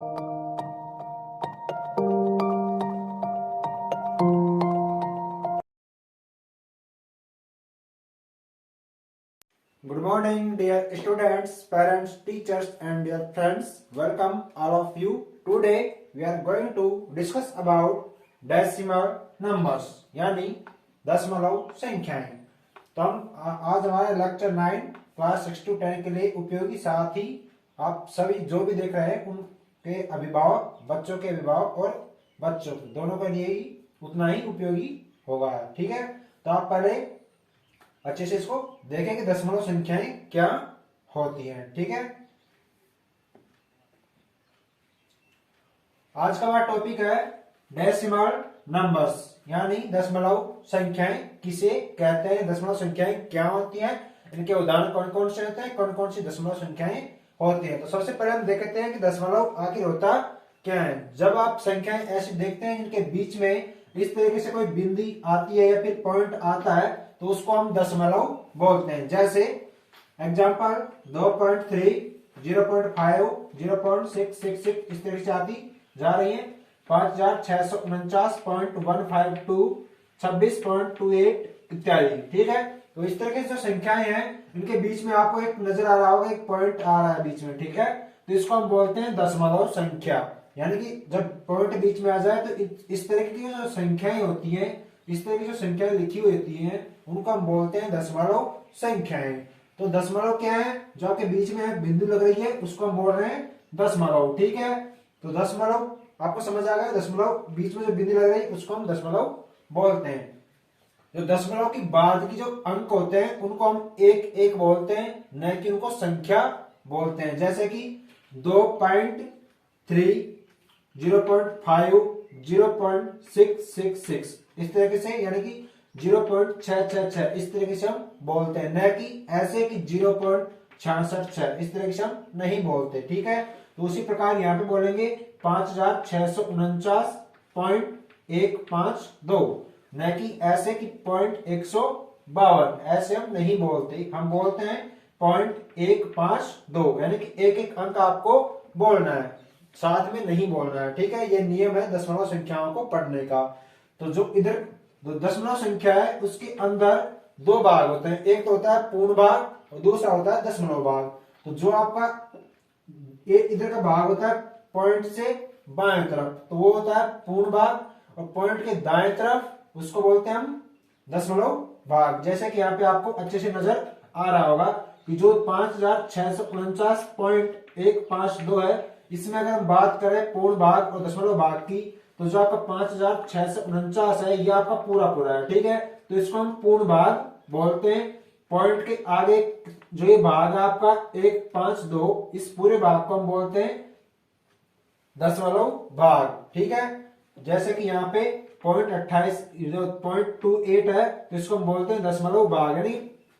Good morning, dear students, parents, teachers, and dear friends. Welcome all of you. Today we are going to discuss about decimal numbers, यानी दशमलव संख्याएं। तो हम आज हमारे lecture 9 class 6 to 10 के लिए उपयोगी, साथ ही आप सभी जो भी देख रहे हैं उनके अभिभावक, बच्चों के अभिभावक और बच्चों दोनों के लिए ही उतना ही उपयोगी होगा। ठीक है, तो आप पहले अच्छे से इसको देखें कि दशमलव संख्याएं क्या होती हैं। ठीक है, आज का हमारा टॉपिक है डेसिमल नंबर्स, यानी दशमलव संख्याएं किसे कहते हैं, दशमलव संख्याएं क्या होती हैं, इनके उदाहरण कौन कौन से होते हैं, कौन कौन सी दशमलव संख्याएं होती हैं। तो सबसे पहले हम देखते हैं कि दशमलव आखिर होता क्या है। जब आप संख्याएं ऐसी देखते हैं जिनके बीच में इस तरीके से कोई बिंदी आती है या फिर पॉइंट आता है, तो उसको हम दशमलव बोलते हैं। जैसे एग्जांपल 2.3, 0.5, 0.666 इस तरीके से आती जा रही है। 5649.152, 26.28 इत्यादि। ठीक है, तो इस तरीके से जो संख्याएं हैं इनके बीच में आपको एक नजर आ रहा होगा, एक पॉइंट आ रहा है बीच में। ठीक है, तो इसको हम बोलते हैं दशमलव संख्या, यानी कि जब पॉइंट बीच में आ जाए तो इस तरह की जो संख्याएं होती हैं, इस तरह की जो संख्याएं लिखी हुई होती हैं, उनको हम बोलते हैं दशमलव संख्याएं। तो दशमलव क्या है, जो आपके बीच में बिंदु लग रही है उसको हम बोल रहे हैं दशमलव। ठीक है, तो दशमलव आपको समझ आ गया, दशमलव बीच में जो बिंदु लग रही है उसको हम दशमलव बोलते हैं। जो दशमलव की बाद की जो अंक होते हैं उनको हम एक एक बोलते हैं, न कि उनको संख्या बोलते हैं। जैसे कि 2.3, 0.5, 0.666 इस तरीके से, यानी कि 0.666 इस तरीके से हम बोलते हैं, न कि ऐसे कि 0.666 इस तरीके से हम नहीं बोलते। ठीक है, तो उसी प्रकार यहाँ पे बोलेंगे 5649.152, न कि ऐसे कि 0.152 ऐसे हम नहीं बोलते, हम बोलते हैं 0.152, यानी कि एक एक अंक आपको बोलना है, साथ में नहीं बोलना है। ठीक है, ये नियम है दशमलव संख्याओं को पढ़ने का। तो जो इधर जो दशमलव संख्या है उसके अंदर दो भाग होते हैं, एक तो होता है पूर्ण भाग और दूसरा होता है दशमलव भाग। तो जो आपका एक इधर का भाग होता है पॉइंट से बाएं तरफ, तो वो होता है पूर्ण भाग, और पॉइंट के दाएं तरफ उसको बोलते हैं हम दशमलव भाग। जैसे कि यहाँ पे आपको अच्छे से नजर आ रहा होगा कि जो 5649.152 है, इसमें अगर हम बात करें पूर्ण भाग और दशमलव भाग की, तो जो आपका 5649 है ये आपका पूरा पूरा है। ठीक है, तो इसको हम पूर्ण भाग बोलते हैं। पॉइंट के आगे जो ये भाग है आपका 152, इस पूरे भाग को हम बोलते हैं दशमलव भाग। ठीक है, जैसे कि यहाँ पे 0.28 जो 0.28 है, तो इसको हम बोलते हैं दशमलव भाग, यानी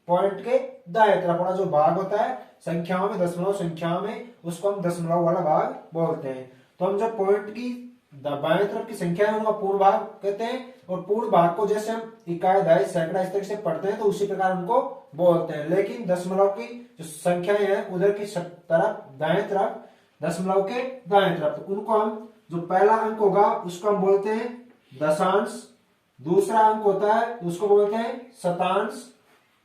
पॉइंट के दाएं तरफ वाला जो भाग होता है संख्याओं में, दशमलव संख्याओं में, उसको हम दशमलव वाला भाग बोलते हैं। तो हम जब पॉइंट की बाएं तरफ की संख्या है उनका पूर्ण भाग कहते हैं, और पूर्ण भाग को जैसे हम इकाई, दहाई, सैकड़ा इस तरीके से पढ़ते हैं तो उसी प्रकार उनको बोलते हैं। लेकिन दशमलव की जो संख्याएं हैं उधर की तरफ, दाएं तरफ, दशमलव के दाएं तरफ, तो उनको हम, जो पहला अंक होगा उसको हम बोलते हैं दशांश, दूसरा अंक होता है तो उसको बोलते हैं शतांश,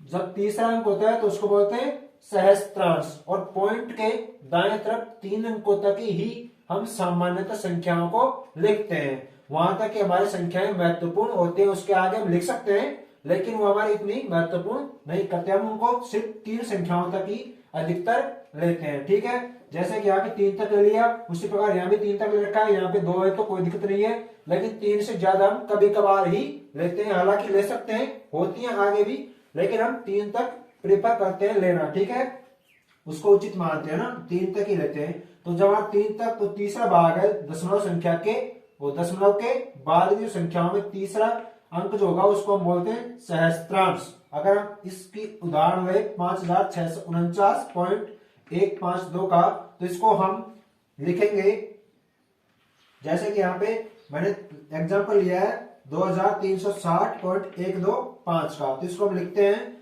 जब तीसरा अंक होता है तो उसको बोलते हैं सहस्त्रांश, और पॉइंट के दाएं तरफ 3 अंकों तक ही हम सामान्यतः संख्याओं को लिखते हैं। वहां तक कि हमारी संख्याएं महत्वपूर्ण होती है, उसके आगे हम लिख सकते हैं, लेकिन वो हमारी इतनी महत्वपूर्ण नहीं करते, हम उनको सिर्फ 3 संख्याओं तक ही अधिकतर लेते हैं। ठीक है, जैसे कि यहाँ पे 3 तक ले लिया, उसी प्रकार यहाँ भी 3 तक ले रखा है, यहाँ पे 2 है तो कोई दिक्कत नहीं है, लेकिन 3 से ज्यादा हम कभी कभार ही लेते हैं। हालांकि ले सकते हैं, होती है आगे भी, लेकिन हम 3 तक प्रेफर करते हैं लेना। ठीक है, उसको उचित मानते हैं ना, 3 तक ही लेते हैं। तो जब आप 3 तक, तो तीसरा भाग है दशमलव संख्या के, वो दशमलव के बाद की संख्याओं में तीसरा अंक जो होगा उसको हम बोलते हैं सहस्त्रांश। अगर हम इसकी उदाहरण ले 5649.152 का, तो इसको हम लिखेंगे, जैसे कि यहाँ पे मैंने एग्जांपल लिया है 2360.125 का, तो इसको हम लिखते हैं,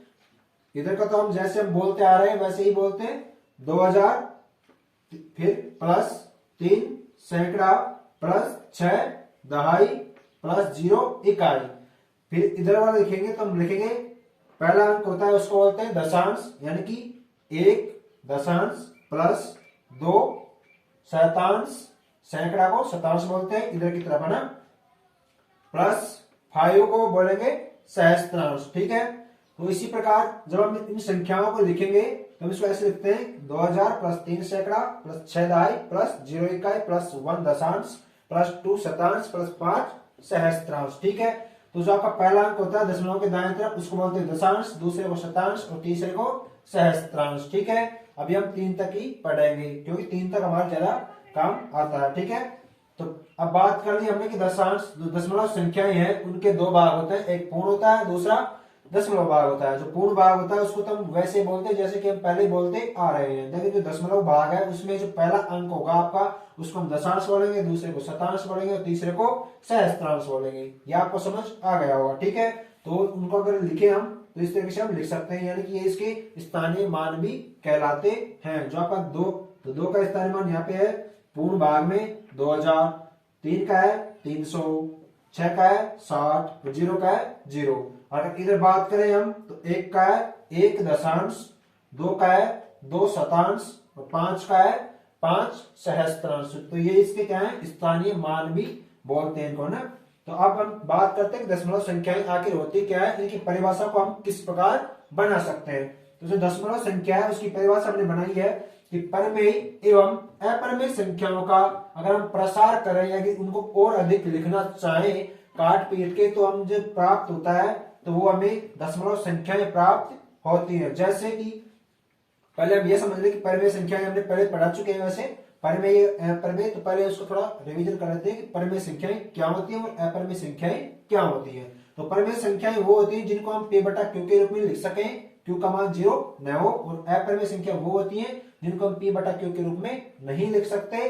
इधर का तो हम जैसे हम बोलते आ रहे हैं वैसे ही बोलते हैं 2000, फिर प्लस 3, सैकड़ा प्लस 6 दहाई प्लस 0 इकाई। फिर इधर वाला लिखेंगे तो हम लिखेंगे पहला अंक होता है उसको बोलते हैं दशांश, यानी कि 1 दशांश प्लस 2 शतांश, सैकड़ा को शतांश बोलते हैं इधर की तरफ है ना, प्लस 5 को बोलेंगे सहस्त्रांश। ठीक है, तो इसी प्रकार जब हम इन संख्याओं को लिखेंगे तो हम इसको ऐसे लिखते हैं 2000 प्लस 3 सैकड़ा प्लस 6 दहाई प्लस 0 इकाई प्लस 1 दशांश प्लस 2 शतांश प्लस 5 सहस्त्रांश। ठीक है, तो जो आपका पहला अंक होता है दशमलव के दाएं तरफ उसको बोलते हैं दशांश, दूसरे को शतांश और तीसरे को सहस्त्रांश। ठीक है, अभी हम 3 तक ही पढ़ेंगे क्योंकि 3 तक हमारा ज्यादा काम आता है। ठीक है, तो अब बात कर ली हमने कि दशांश दशमलव संख्याएं हैं उनके दो भाग होते हैं, एक पूर्ण होता है दूसरा दशमलव भाग होता है। जो पूर्ण भाग होता है उसको तो हम वैसे बोलते हैं जैसे कि हम पहले बोलते आ रहे हैं, लेकिन जो दशमलव भाग है उसमें जो पहला अंक होगा आपका उसको हम दशांश बोलेंगे, दूसरे को शतांश बोलेंगे और तीसरे को सहस्त्रांश बोलेंगे। ये आपको समझ आ गया होगा। ठीक है, तो उनको अगर लिखे हम तो इस तरीके से हम लिख सकते हैं, यानी कि ये इसके स्थानीय मान भी कहलाते हैं। जो आपका दो का स्थानीय मान यहाँ पे है पूर्ण भाग में 2000, 3 का है 300, 6 का है 60 और 0 का है 0। अगर इधर बात करें हम तो 1 का है 1 दशांश, 2 का है 2 शतांश और 5 का है 5 सहस्त्रांश। तो ये इसके क्या है स्थानीय मान भी बोलते हैं इनको ना। तो अब हम बात करते हैं कि दशमलव संख्याएं आखिर होती क्या है, इनकी परिभाषा को हम किस प्रकार बना सकते हैं। तो जो दशमलव संख्या है उसकी परिभाषा हमने बनाई है कि परमेय एवं अपरमेय संख्याओं का अगर हम प्रसार करें या कि उनको और अधिक लिखना चाहें काट पीट के, तो हम जो प्राप्त होता है तो वो हमें दशमलव संख्याएं प्राप्त होती है। जैसे कि पहले हम ये समझ लें कि परमेय संख्याएं हमने पहले पढ़ा चुके हैं, वैसे परमेय तो पहले उसको थोड़ा रिवीजन कर लेते हैं कि परमेय संख्याएं क्या होती है और अपरमेय संख्याएं क्या होती है। तो परमेय संख्याएं वो होती है जिनको हम p बटा q के रूप में लिख सकें, q का मान 0 न हो, और अपरमेय संख्या वो होती है जिनको हम p बटा q के रूप में नहीं लिख सकते।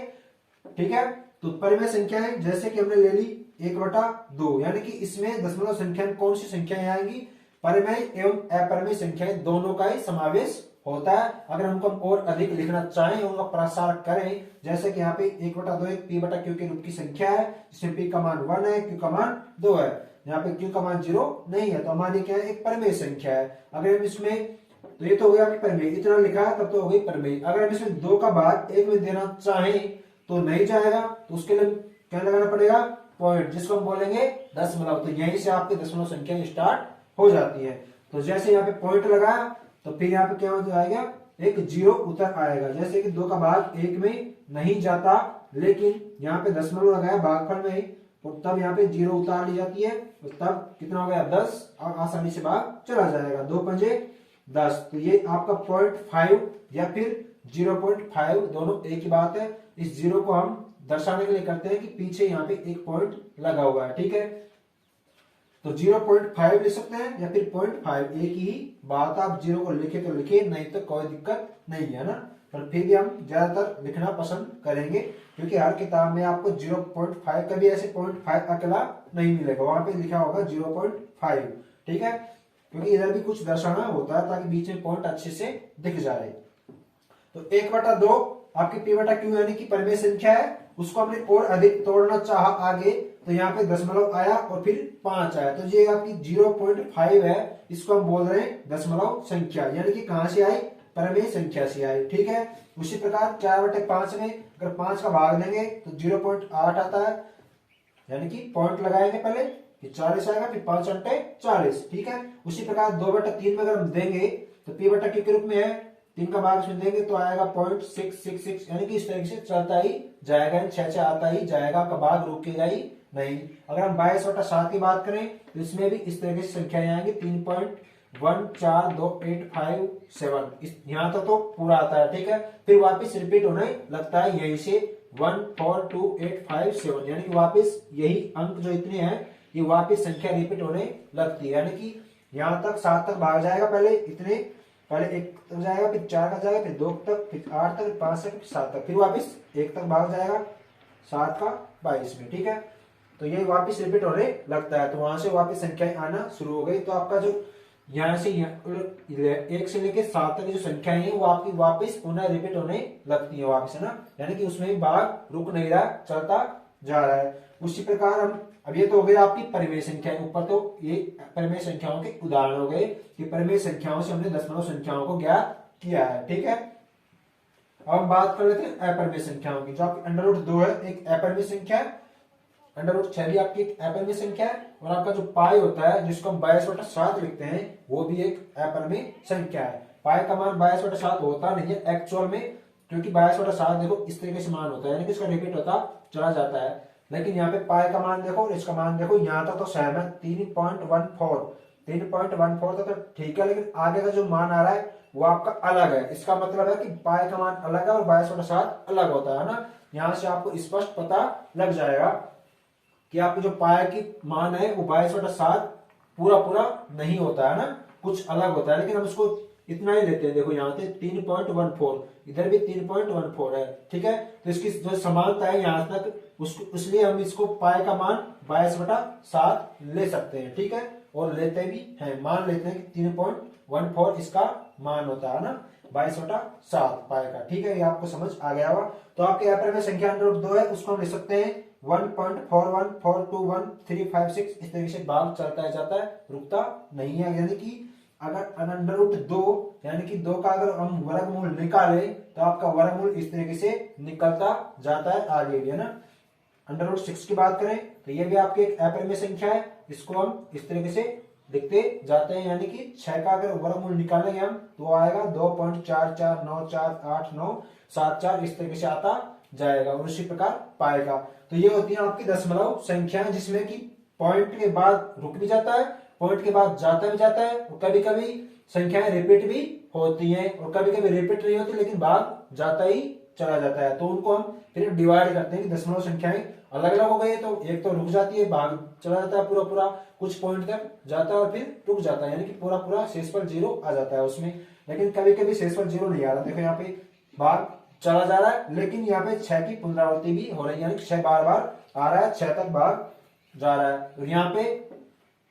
ठीक है, तो परमेय संख्याएं जैसे कि हमने ले ली 1/2, यानी कि इसमें दशमलव संख्या में कौन सी संख्याएं आएंगी, परमेय एवं अपरमेय संख्याएं दोनों का ही समावेश होता है। अगर हमको हम और अधिक लिखना चाहें उनका प्रसार करें, जैसे कि यहाँ पे 1/2 एक p बटा q के रूप की संख्या है जिसमें p का मान 1 है, q का मान 2 है, यहाँ पे q का मान 0 नहीं है, तो हमारी क्या है एक परमेय संख्या है। अगर हम इसमें तो ये तो हो गया कि परमेय, इतना लिखा है तब तो हो गई परमेय। अगर हम इसमें 2 का भाग 1 में देना चाहें तो नहीं जाएगा, तो उसके लिए क्या लगाना पड़ेगा पॉइंट, जिसको हम बोलेंगे दशमलव। तो यहीं से आपकी दशमलव संख्या स्टार्ट हो जाती है। तो जैसे यहाँ पे पॉइंट लगाया तो फिर यहाँ पे क्या हो जाएगा एक 0 उतर आएगा, जैसे कि 2 का भाग 1 में नहीं जाता, लेकिन यहाँ पे दशमलव लगाया भागफल में तो तब यहाँ पे 0 उतार ली जाती है, तो तब कितना हो गया 10 और आसानी से भाग चला जाएगा, 2 पंजे 10। तो ये आपका 0.5 या फिर 0.5 दोनों एक ही बात है। इस 0 को हम दर्शाने के लिए करते हैं कि पीछे यहाँ पे एक पॉइंट लगा हुआ है। ठीक है, तो 0.5 लिख सकते हैं या फिर 0.5, एक ही बात। आप 0 को लिखे तो लिखे, नहीं तो कोई दिक्कत नहीं है ना, पर फिर भी हम ज्यादातर लिखना पसंद करेंगे क्योंकि हर किताब में आपको 0.5 कभी ऐसे 0.5 अकेला नहीं मिलेगा, वहां पे लिखा होगा 0.5। ठीक है, क्योंकि इधर भी कुछ दर्शाना होता है ताकि बीच में पॉइंट अच्छे से दिख जाए। तो 1/2 आपकी p बटा q यानी कि परमेय संख्या है, उसको हमने और अधिक तोड़ना चाहा आगे तो यहाँ पे दशमलव आया और फिर 5 आया, तो ये आपकी 0.5 है, इसको हम बोल रहे हैं दशमलव संख्या, यानी कि कहां से आई परमेय संख्या से आई। ठीक है, उसी प्रकार 4/5 में अगर 5 का भाग देंगे तो 0.8 आता है, यानी कि पॉइंट लगाएंगे पहले फिर 40 आएगा फिर 5×40। ठीक है, उसी प्रकार 2/3 में अगर हम देंगे तो p बटा q के रूप में है, 3 का भाग इसमें देंगे तो आएगा 0.666, यानी कि इस तरीके से चलता ही जाएगा, 6 आता ही जाएगा, आपका भाग रुकेगा ही नहीं। अगर हम 22/7 की बात करें तो इसमें भी इस तरीके से संख्याएं आएंगी 3.14285 यहाँ तक तो पूरा आता है। ठीक है, फिर वापस रिपीट होने लगता है यहीं से 142857, यानी कि वापस यही अंक जो इतने हैं ये वापस संख्या रिपीट होने लगती है, यानी कि यहाँ तक 7 तक भाग जाएगा, पहले इतने पहले 1 तक जाएगा फिर 4 का जाएगा फिर 2 तक फिर 8 तक 5 तक फिर 7 तक, फिर वापस 1 तक भाग जाएगा 7 का 22 में। ठीक है, तो ये वापस रिपीट होने लगता है, तो वहां से वापस संख्याएं आना शुरू हो गई। तो आपका जो यहाँ से एक से लेके 7 तक जो संख्याएं हैं वो आपकी वापस पुनः रिपीट होने लगती है वापस, है ना, यानी कि उसमें भी भाग रुक नहीं रहा, चलता जा रहा है। उसी प्रकार हम, अब ये तो हो गई आपकी परिमेय संख्याएं, ऊपर तो ये परिमेय संख्याओं के उदाहरण हो गए कि परिमेय संख्याओं से हमने दशमलव संख्याओं को ज्ञात किया है, ठीक है। अब हम बात कर लेते हैं अपरिमेय संख्याओं की। जो आपकी अंडर रूट 2 है एक अपरिमेय संख्या है, अंडर रूट 6 भी आपकी एक अपरिमेय संख्या है, और आपका जो पाई होता है जिसको हम 22/7 लिखते हैं वो भी एक अपरिमेय संख्या है। पाई का मान 22/7 होता नहीं है एक्चुअल में, क्योंकि 22/7 देखो इस तरीके से मान होता है, यानी कि इसका रिपीट होता चला जाता है। लेकिन यहाँ पे पाई का मान देखो और इसका मान देखो, यहाँ तक तो सेम है 3.14 तो ठीक है, लेकिन आगे का जो मान आ रहा है वो आपका अलग है। इसका मतलब है कि पाई का मान अलग है और 22/7 अलग होता है ना। यहाँ से आपको स्पष्ट पता लग जाएगा कि आपको जो पाई की मान है वो 22/7 पूरा पूरा नहीं होता है ना, कुछ अलग होता है। लेकिन हम इसको इतना ही लेते हैं, देखो यहाँ पे 3.14, इधर भी 3.14 है, ठीक है। तो इसकी जो समानता है यहाँ तक उसको, इसलिए हम इसको पाई का मान 22/7 ले सकते हैं, ठीक है। और लेते भी हैं, मान लेते हैं कि 3.14 इसका मान होता है ना, 22/7 पाई का, ठीक है। ये आपको समझ आ गया होगा। तो आपके अपरिमेय संख्या अंडर रूट 2 है, उसको हम लिख सकते हैं 1.41421356, इस तरीके से भाग चलता है जाता है, रुकता नहीं है। यानी कि अगर अंडर रूट 2 यानी कि 2 का अगर हम वर्गमूल निकालें तो आपका वर्गमूल इस तरीके से निकलता जाता है आगे भी, है ना। अंडर रूट 6 की बात करें तो ये भी आपकी एक अपरिमेय संख्या है, इसको हम इस तरीके से लिखते जाते हैं, यानी कि 6 का अगर वर्गमूल निकालेंगे हम तो आएगा 2.44948974, इस तरीके से आता जाएगा। और उसी प्रकार पाएगा। तो ये होती है आपकी दशमलव संख्याएं, जिसमें कि पॉइंट के बाद रुक भी जाता है, पॉइंट के बाद जाता भी जाता है, और कभी कभी संख्याएं रिपीट भी होती हैं, और कभी कभी रिपीट नहीं होती लेकिन भाग जाता ही चला जाता है। तो उनको हम फिर डिवाइड करते हैं कि दशमलव संख्याएं अलग अलग हो गई, तो एक तो रुक जाती है, भाग चला जाता है पूरा पूरा, कुछ पॉइंट तक जाता है और फिर रुक जाता है, यानी कि पूरा पूरा शेषफल 0 आ जाता है उसमें। लेकिन कभी कभी शेषफल 0 नहीं आ रहा, देखो यहाँ पे भाग चला जा रहा है, लेकिन यहाँ पे 6 की पुनरावृत्ति भी हो रही है, यानी कि 6 बार बार आ रहा है, 6 तक भाग जा रहा है। और यहाँ पे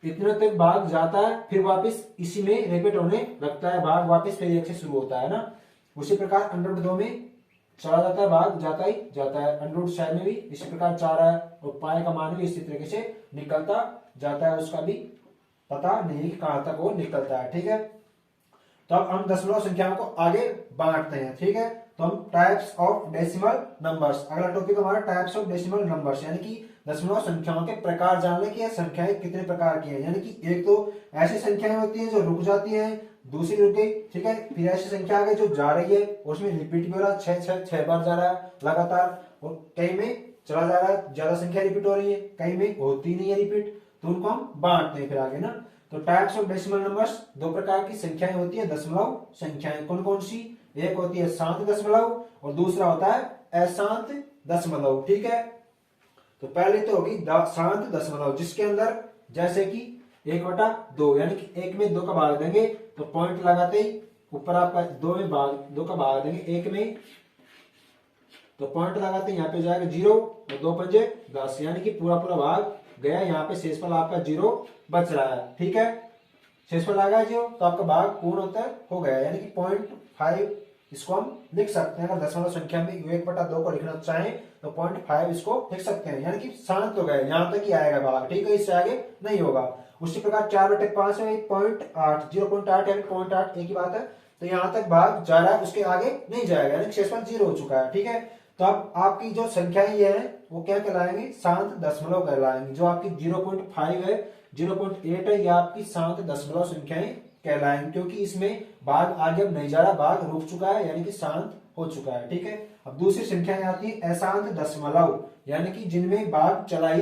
इतने तक भाग जाता है, फिर वापस इसी में रिपीट होने लगता है भाग, वापस फिर 1 से शुरू होता है ना। उसी प्रकार अंडर रूट 2 में चला जाता है, भाग जाता ही जाता है। अंडर रूट 6 में भी इसी प्रकार जा रहा है, और पाए का मान भी इसी तरीके से निकलता जाता है, उसका भी पता नहीं कि कहां तक वो निकलता है, ठीक है। तो अब हम दशमलव संख्याओं को आगे बांटते हैं, ठीक है। तो हम टाइप्स ऑफ डेसिमल नंबर्स, अगला टॉपिक हमारा टाइप्स ऑफ डेसिमल नंबर्स, यानी कि दशमलव संख्याओं के प्रकार जानने की, संख्याएं कितने प्रकार की हैं। यानी कि एक तो ऐसी संख्याएं होती हैं जो रुक जाती हैं, दूसरी रुक गई, ठीक है। फिर ऐसी संख्या आ गई जो जा रही है, उसमें रिपीट भी हो रहा है, 6 बार जा रहा है लगातार, और कई में चला जा रहा है, ज्यादा संख्या रिपीट हो रही है, कई में होती नहीं है रिपीट, तो उनको हम बांटते हैं फिर आगे ना। तो टाइप्स ऑफ डेसिमल नंबर्स, 2 प्रकार की संख्याएं होती है दशमलव संख्याएं, कौन कौन सी, एक होती है शांत दशमलव और दूसरा होता है अशांत दशमलव, ठीक है। तो पहले तो होगी शांत दशमलव, जिसके अंदर जैसे कि 1/2, यानी कि 1 में 2 का भाग देंगे तो पॉइंट लगाते ही ऊपर आपका 2 का भाग देंगे 1 में, तो पॉइंट लगाते हैं, यहाँ पे जाएगा 0 और 2 पंजे 10, यानी कि पूरा पूरा भाग गया, यहाँ पे शेषफल आपका 0 बच रहा है, ठीक है। शेषफल आ गया 0 तो आपका भाग पूर्ण होता हो गया, यानी कि 0.5 इसको हम लिख सकते हैं। अगर दशमलव संख्या में 1/2 को लिखना चाहें तो 0.5 इसको लिख सकते हैं, यानी कि शांत हो गए, यहां तक ही आएगा भाग, ठीक है, इससे आगे नहीं होगा। उसी प्रकार 4/5 में 0.8, 0.8 यानी 0.8 एक ही बात है, तो यहां तक भाग जा रहा है, उसके आगे नहीं जाएगा, यानी शेषफल 0 हो चुका है, ठीक है। तो अब आपकी जो संख्याएं ये है वो क्या कहलाएंगी, शांत दशमलव कहलाएंगी। जो आपकी 0.5 है, 0.8 है, ये आपकी शांत दशमलव संख्याएं कहलाएंगे, क्योंकि इसमें भाग आगे अब नहीं जा रहा, भाग रुक चुका है, यानी कि शांत हो चुका है, ठीक है। अब दूसरी संख्याएं आती है अशांत दशमलव, यानी कि जिनमें भाग चला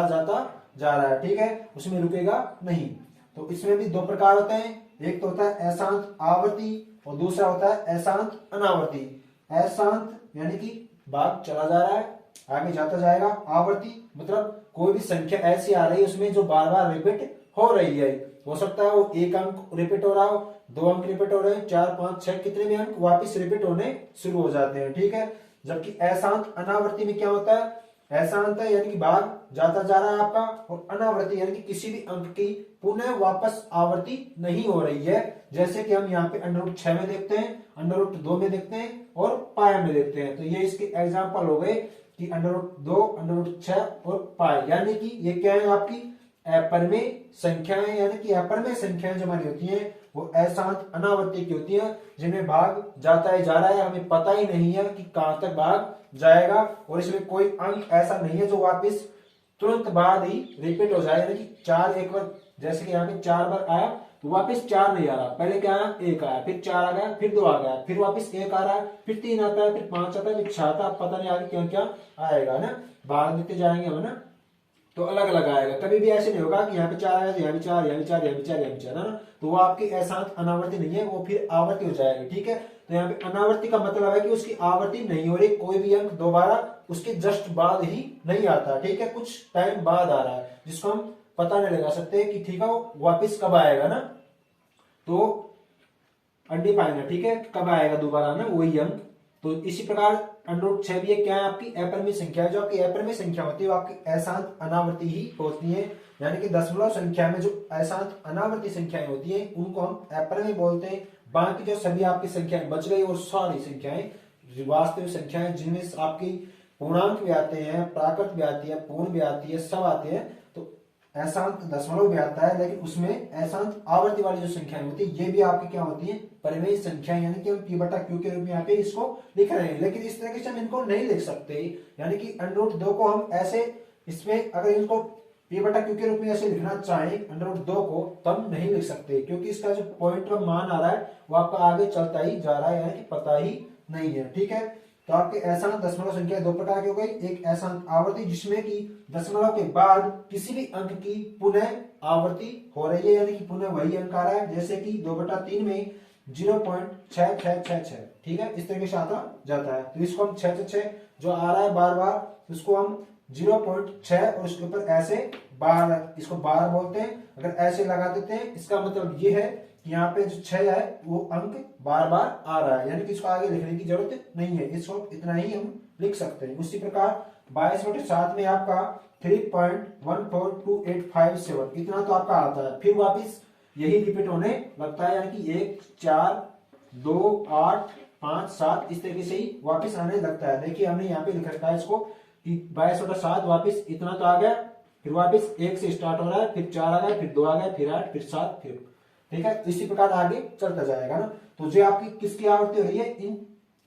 जाता जा रहा है, ठीक है, उसमें रुकेगा नहीं। तो इसमें भी 2 प्रकार होते हैं, एक तो होता है अशांत आवर्ती और दूसरा होता है अशांत अनावर्ती। अशांत यानी कि भाग चला जा रहा है, आगे जाता जाएगा, आवर्ती मतलब कोई भी संख्या ऐसी आ रही है उसमें जो बार बार रिपीट हो रही है, हो सकता है वो 1 अंक रिपीट हो रहा हो, 2 अंक रिपीट हो रहे हैं, 4, 5, 6 कितने भी अंक वापिस रिपीट होने शुरू हो जाते हैं, ठीक है। जबकि अशांत अनावर्ती में क्या होता है, अशांत है यानी कि भाग जाता जा रहा है आपका, और अनावर्ती यानी कि किसी भी अंक की पुनः वापस आवर्ती नहीं हो रही है। जैसे कि हम यहाँ पे √6 में देखते हैं, √2 में देखते हैं और पाई में देखते हैं। तो ये इसके एग्जाम्पल हो गए कि √2, √6 और पाई, यानी कि ये क्या है आपकी अपरिमेय संख्याएं, यानी कि अपरिमेय संख्याएं जो हमारी होती हैं वो अशांत अनावर्ती की होती है, जिनमें भाग जाता ही जा रहा है, हमें पता ही नहीं है कि कहां तक भाग जाएगा, और इसमें कोई अंक ऐसा नहीं है जो वापस तुरंत बाद ही रिपीट हो जाए। यानी कि 4 एक बार, जैसे कि यहाँ पे 4 बार आया तो वापस 4 नहीं आ रहा, पहले क्या आया 1 आया, फिर 4 आ गया, फिर 2 आ गया, फिर वापस 1 आ रहा है, फिर 3 आता है, फिर 5 आता है, फिर 6 आता है, पता नहीं आगे क्या क्या आएगा ना, भाग देते जाएंगे हम ना, तो अलग अलग आएगा। कभी भी ऐसे नहीं होगा कि यहाँ पे 4 आएगा तो यहाँ भी 4, यहाँ भी 4, यहाँ भी 4, यहाँ भी 4 है ना, तो वो आपकी अशांत अनावर्ती नहीं है, वो फिर आवर्ती हो जाएगी। ठीक है, तो यहाँ पे अनावर्ती का मतलब है कि उसकी आवर्ती नहीं हो रही, कोई भी अंक दोबारा उसके जस्ट बाद ही नहीं आता। ठीक है, कुछ टाइम बाद आ रहा है, जिसको हम पता नहीं लगा सकते कि ठीक है वो वापिस कब आएगा ना, तो अनडिफाइंड। ठीक है, कब आएगा दोबारा ना वही अंक। तो इसी प्रकार √6 भी क्या है आपकी अपरिमेय संख्या है। जो आपकी अपरिमेय संख्या होती है वो आपकी अशांत अनावर्ती ही होती है, यानी कि दशमलव संख्या में जो अशांत अनावर्ती संख्याएं होती हैं उनको हम अपरिमेय बोलते हैं। बाकी जो सभी आपकी संख्याएं बच गई और सारी संख्याएं वास्तविक संख्याएं जिनमें आपकी पूर्णांक भी आते हैं, प्राकृत भी आती है, पूर्ण भी आती है, सब आते हैं, तो अशांत दशमलव भी आता है, लेकिन उसमें अशांत आवर्ती वाली जो संख्याएं होती है ये भी आपकी क्या होती है परिमेय संख्या, यानी कि हम p/q के रूप में यहाँ पे इसको लिख रहे हैं। लेकिन इस तरीके से हम इनको नहीं लिख सकते, यानी कि √2 को हम ऐसे, इसमें अगर इनको p/q के रूप में ऐसे लिखना चाहें √2 को, तो हम नहीं लिख सकते, क्योंकि इसका जो पॉइंट मान आ रहा है वो आपका आगे चलता ही जा रहा है, यानी कि पता ही नहीं है। ठीक है, तो आपके अशांत दशमलव संख्या 2 प्रकार की हो गई। एक अशांत आवर्ती जिसमें कि दशमलव के बाद किसी भी अंक की पुनः आवर्ती हो रही है, यानी कि पुनः वही अंक आ रहा है, जैसे कि 2/3 में 0.6666। ठीक है, इस तरीके से आता जाता है। तो इसको हम 6 जो आ रहा है बार बार, उसको हम 0.6 और उसके ऊपर ऐसे बार, इसको बार बोलते हैं। अगर ऐसे लगा देते हैं इसका मतलब ये है कि यहाँ पे जो 6 है वो अंक बार बार आ रहा है, यानी कि इसको आगे लिखने की जरूरत नहीं है, इसको इतना ही हम लिख सकते हैं। उसी प्रकार 22/7 में आपका 3.14287 इतना तो आपका आता है, फिर वापिस यही रिपीट होने लगता है, यानी कि 1, 4, 2, 8, 5, 7 इस तरीके से ही वापिस आने लगता है। देखिए हमने यहाँ पे लिख रखा है इसको कि 22/7 वापिस इतना तो आ गया, फिर वापिस 1 से स्टार्ट हो रहा है, फिर 4 आ गया, फिर 2 आ गया, फिर 8, फिर 7, फिर। ठीक है, इसी प्रकार आगे चलता जाएगा ना। तो जो आपकी किसकी आवर्ती हो रही है, इन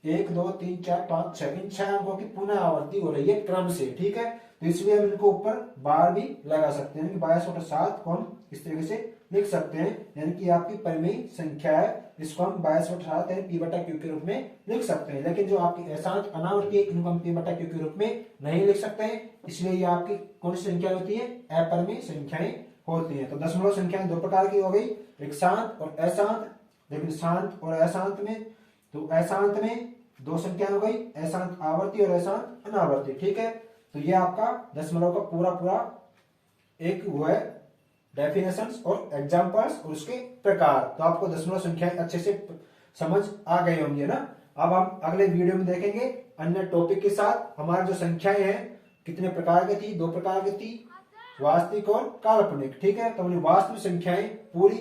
1, 2, 3, 4, 5, 6 इन 6 अंकों की पुनः आवर्ती हो रही है क्रम से। ठीक है, तो इसलिए हम इनको ऊपर बार भी लगा सकते हैं कि 22/7 को हम इस तरीके से लिख सकते हैं, यानी कि आपकी परिमेय संख्या है, इसको हम 22/7 यानी p/q के रूप में लिख सकते हैं। लेकिन जो आपकी अशांत अनावर्ती है इनको हम p/q के रूप में नहीं लिख सकते हैं, इसलिए ये आपकी कौन सी संख्या होती है, अपरिमेय संख्याएं होती है। तो दशमलव संख्याएं 2 प्रकार की हो गई, एक शांत और अशांत। लेकिन शांत और अशांत में, तो अशांत में 2 संख्या हो गई, अशांत आवर्ती और अशांत अनावर्ती। ठीक है, तो ये आपका दशमलव का पूरा एक वो है डेफिनेशंस और एग्जांपल्स और उसके प्रकार। तो आपको दशमलव संख्याएं अच्छे से समझ आ गए होंगे ना। अब हम अगले वीडियो में देखेंगे अन्य टॉपिक के साथ हमारी जो संख्याएं हैं कितने प्रकार की थी, 2 प्रकार की थी, वास्तविक और काल्पनिक। ठीक है, तो हमने वास्तविक संख्याएं पूरी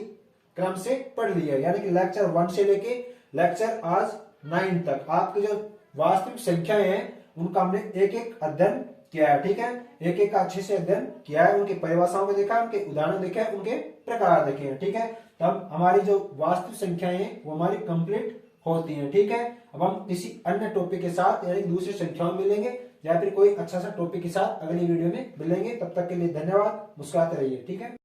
क्रम से पढ़ ली है, यानी कि लेक्चर 1 से लेके लेक्चर आज 9 तक आपकी जो वास्तविक संख्याएं हैं उनका हमने एक एक अध्ययन किया है। ठीक है, एक एक अच्छे से अध्ययन किया है, उनकी परिभाषाओं को देखा, उनके उदाहरण देखे, उनके प्रकार देखे हैं। ठीक है, तब हमारी जो वास्तविक संख्याएं हैं वो हमारी कंप्लीट होती हैं। ठीक है, अब हम किसी अन्य टॉपिक के साथ यानी दूसरी संख्याओं में मिलेंगे या फिर कोई अच्छा सा टॉपिक के साथ अगली वीडियो में मिलेंगे। तब तक के लिए धन्यवाद, मुस्कुराते रहिए। ठीक है।